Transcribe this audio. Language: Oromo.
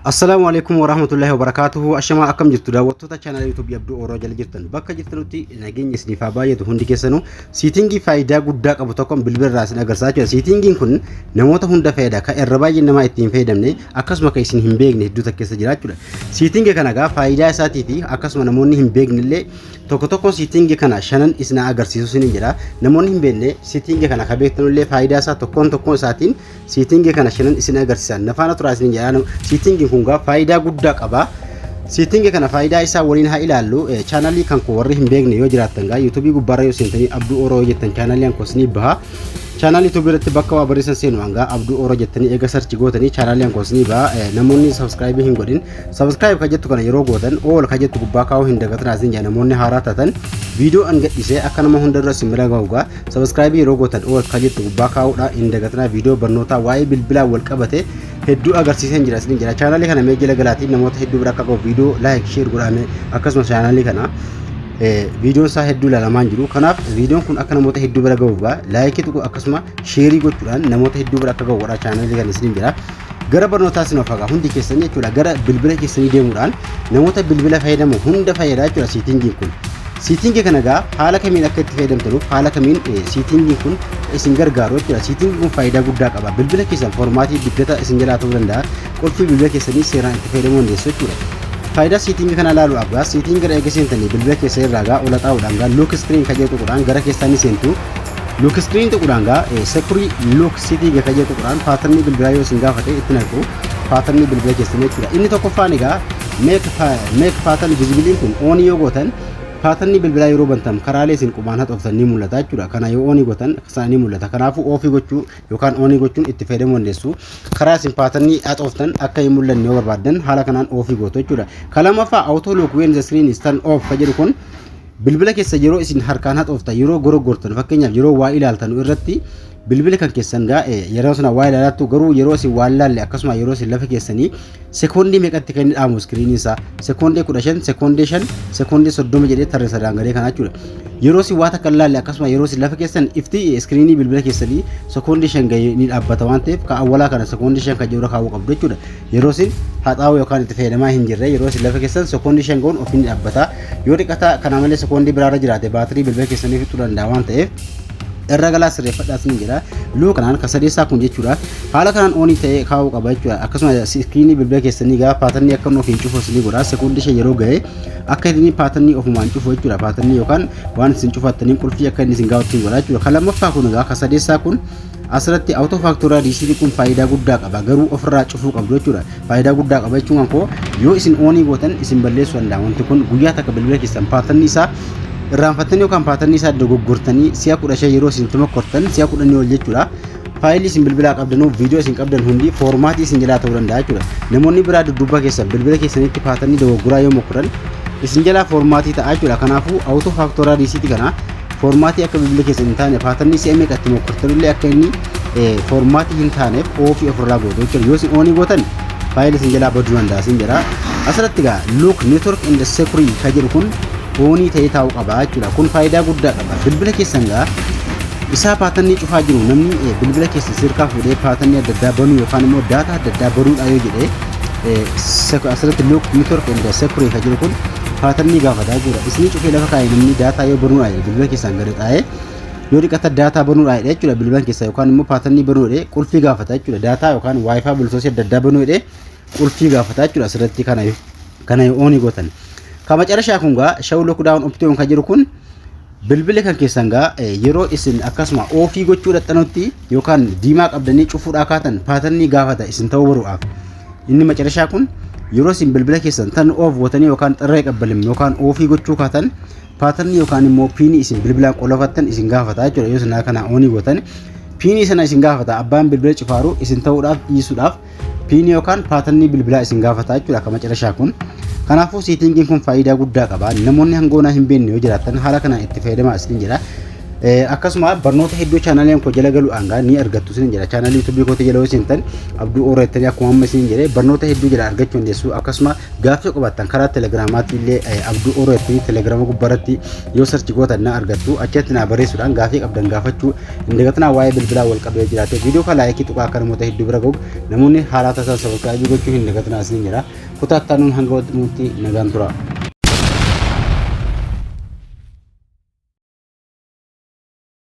Assalamualaikum warahmatullahi wabarakatuh. Ashama akkam jirtu daawwattoota channel YouTube Abduu Oroo jala jirtan bakka jirtanutti nageenya isiniif haa baay'atu hundi keessanuu siitingii faayidaa guddaa qabu tokkoon bilbila isin agarsiisaa jira. Siitingiin kun namoota hunda fayyada kan irra baay'ee nama ittiin fayyadamne akkasuma kan isin hin beekne hedduutu keessa jiraachudha. Siitingii kana gaa faayidaa isaatii fi akkasuma namoonni hin beekne illee tokko siitingii kana shanan isin agarsiisu isin jira. Namoonni hin beekne siitingii kana kan beektan illee faayidaa isaa tokkoon isaatiin siitingii kana shanan isin agarsiisan nafaana turaa isin jira. Siitingii kunga faayidaa guddaa qaba. Siitingii kana faayidaa isaa waliin haa ilaallu. Chaanalii kan ko warri hin beekne yoo jiraattan gaa YouTube gubbaarra yoo seentanii Abduu Oroo jettan chaanaliin kosni baha. Channel YouTube irratti bakka waa bariisan seenu hanga Abduu Oroo jettanii eega search gootanii chaanaliin kosni baha. Namoonni subscribe hin godhin subscribe ka jettu kana yeroo gootan all ka jettu gubbaa kaa'uu hin dagatin asin jaa namoonni haaraa taatan video an gadhiisee akka nama hunda dura isin bira gahuugaa subscribe yeroo gootan all ka jettu gubbaa kaa'uudha hin dagatina video barnoota waa'ee bilbilaa wal qabate hedduu agarsiisan jira isin jira. Chaanalii kana meejjila galaatiin namoota hedduu bira akka gahu video like share godhame akkasuma chaanalii kana video sa hedduu lalamaan jiru. Kanaaf videoon kun akka namoota hedduu bira gahuugaa like tuqu akkasuma share gochuudhaan namoota hedduu bira akka gahu godha chaanalii kana isin jira. Gara barnootaa isin ofagaa hundi keessanii jechuudha gara bilbila keessanii deemuudhaan namoota bilbila fayyadamu hunda fayyadaa jechuudha siitingiin kun. Siitingii kana gaa haala kamiin akka itti fayyadamtanuuf haala kamiin siitingiin kun isin gargaaru jechuudha. Siitingiin kun faayidaa guddaa qaba. Bilbila keessan foormaatii dibbata isin jalaa ta'uu danda'a. Qulfii bilbila keessanii seeraan itti fayyadamuu dandeessu jechuudha. Faayidaa siitingii kana ilaaluudhaaf gaa siitingii gara eega seentanii bilbila keessa irraa gaa ola xaa'uudhaan gaa look screen ka jedhu tuquudhaan gara keessanii seentu. Look screen tuquudhaan gaa security look siitingii ka jedhu tuquudhaan paatarnii bilbilaa yoo isin gaafate itti naqu paatarnii bilbila keessanii jechuudha. Inni tokkoffaan egaa make pattern visible kun on yoo gootan paatarnii bilbilaa yeroo bantam karaalee isin qubaan haxooftan ni mul'ata jechuudha. Kana yoo on gootan isaan ni mul'ata. Kanaafuu off gochuu yookaan on gochuun itti fayyadamuu dandeessu. Karaa isin paatarnii haxooftan akka hin mul'anne yoo barbaadan haala kanaan off gootu jechuudha. Kalamaffaa auto lock when the screen is turned off ka jedhu kun bilbila keessa yeroo isin harkaan haxooftan yeroo gorogortan fakkeenyaaf yeroo waa ilaaltan irratti bilbila kan keessan gaa yeroo sana waa ilaaltu garuu yeroo isin waa ilaalle akkasuma yeroo isin lafa keessanii sekoondii meeqatti kan dhaamu screen isaa sekoondii 15 sekoondii 5 sekoondii 30 jedhee tarreessa daangalee kana jechuudha. Yeroo isin waa takka ilaalle akkasuma yeroo isin lafa keessan ifti screenii bilbila keessanii sekoondii 5 gahee ni dhaabbata waan ta'eef ka awwalaa kana sekoondii 5 kan jedhu kaa'uu qabdu jechuudha. Yeroo isin haxaa'u yookaan itti fayyadamaa hin jirre yeroo isin lafa keessan sekoondii 5 gahuun ofiin dhaabbata. Yoo dhiqata kana malee sekoondii biraarra jiraate baatirii bilbila keessanii fixuu danda'a waan ta'eef irra galaa sirreeffadhaas ni jira. Luu kanaan ka sadeessaa kun jechuudha. Haala kanaan oonii ta'ee kaa'uu qaba jechuudha. Akkasuma screenii bilbila keessanii gaa paatarnii akka nuuf hin cufu ni godha. Sekoondii 5 yeroo gahe akka inni paatarnii ofumaan cufu jechuudha. Paatarnii yookaan waan isin cufattanii qulfii akka inni isin gaafatti godha jechuudha. Kan lammaffaa kun gaa ka sadeessaa kun asirratti auto factory reset kun faayidaa guddaa qaba. Garuu ofirraa cufuu qabdu jechuudha. Faayidaa guddaa qaba jechuun koo yoo isin oonii gootan isin balleessuu danda'a. Wanti kun guyyaa takka bilbila keessan paatarnii isaa irraanfattanii yookaan paatarnii isaa dogoggortanii si'a 15 yeroo isin itti mokkortan si'a 10 ol jechuudha. Faayilii isin bilbilaa qabdanuu viidiyoo isin qabdan hundi foormaatii isin jalaa ta'uu danda'a jechuudha. Namoonni biraa dudduuba keessan bilbila keessanitti paatarnii dogoggoraa yoo mokkoran isin jalaa foormaatii ta'a jechuudha. Kanaafuu auto factory reset kana foormaatii akka bilbila keessan hin taane paatarnii si'a meeqatti mokkortan illee akka inni foormaatii hin taaneef ofii ofirraa gootu jechuudha. Yoo isin oonii gootan faayilii isin jalaa baduu danda'a isin jira. Asirratti gaa look network and security ka jedhu kun oonii ta'ee taa'uu qaba jechuudha. Kun faayidaa guddaa qaba. Bilbila keessan gaa isaa paatarnii cufaa jiru namni bilbila keessa sirkaa fuudhee paatarnii adda addaa banuu yookaan immoo daataa adda addaa banuudha yoo jedhee asirratti look network and security ka jedhu kun paatarnii gaafata jechuudha. Isinii cufee lafa kaa'ee namni daataa yoo banuudha bilbila keessan gadi xaa'ee yoo dhiqata daataa banuudha jechuudha. Bilbila keessa yookaan immoo paatarnii banuudha qulfii gaafata jechuudha. Daataa yookaan waayifaa bilsoosii adda addaa banuudha qulfii gaafata jechuudha. Asirratti kana yoo oonii gootan kama carashaa kun gaa shaw lockdown option ka jiru kun bilbila kan keessan gaa yeroo isin akkasuma ofii gochuu dadhanutti yookaan diimaa qabdanii cufuudhaa kaatan paatarnii gaafata isin ta'uu baruudhaaf. Inni macarashaa kun yeroo isin bilbila keessan tan off gootanii yookaan xirree qabbalim yookaan ofii gochuu kaatan paatarnii yookaan immoo piinii isin bilbilaan qolofattan isin gaafata jechuudha. Yoo isin kana oonii gootan piinii sana isin gaafata abbaan bilbila cufaaru isin ta'uudhaaf dhiisuudhaaf piinii yookaan paatarnii bilbilaa isin gaafata jechuudha. Kama macarashaa kun kanaafuu siitingiin kun faayidaa guddaa qaba. Namoonni hangoonaa hin beekne yoo jiraatan haala kanaan itti fayyadamaa isin jira. akkasuma barnoota hedduu chaanaleen koo jala galu angaa ni argattu sin jira chaanal YouTube koo jala hosintan Abduu Oro ittani akkuma amma sin jira barnoota hedduu jala argachuu dandeessu akkasuma gaaffii qabattan karaa Telegramaatti illee Abduu Oro ittani Telegrama gubbaratti yoo search gootan na argattu achatti na bareessuudhaan gaaffii qabdan gaafachuu indagatina waa'ee bilbilaa wal qabee jiraate viidiyoo kana laayikii tuqaa akka namoota hedduu bira gahu namoonni haaraa tasaa subscribe gochuu indagatina sin jira kutattanuun hanga walitti nagaan tura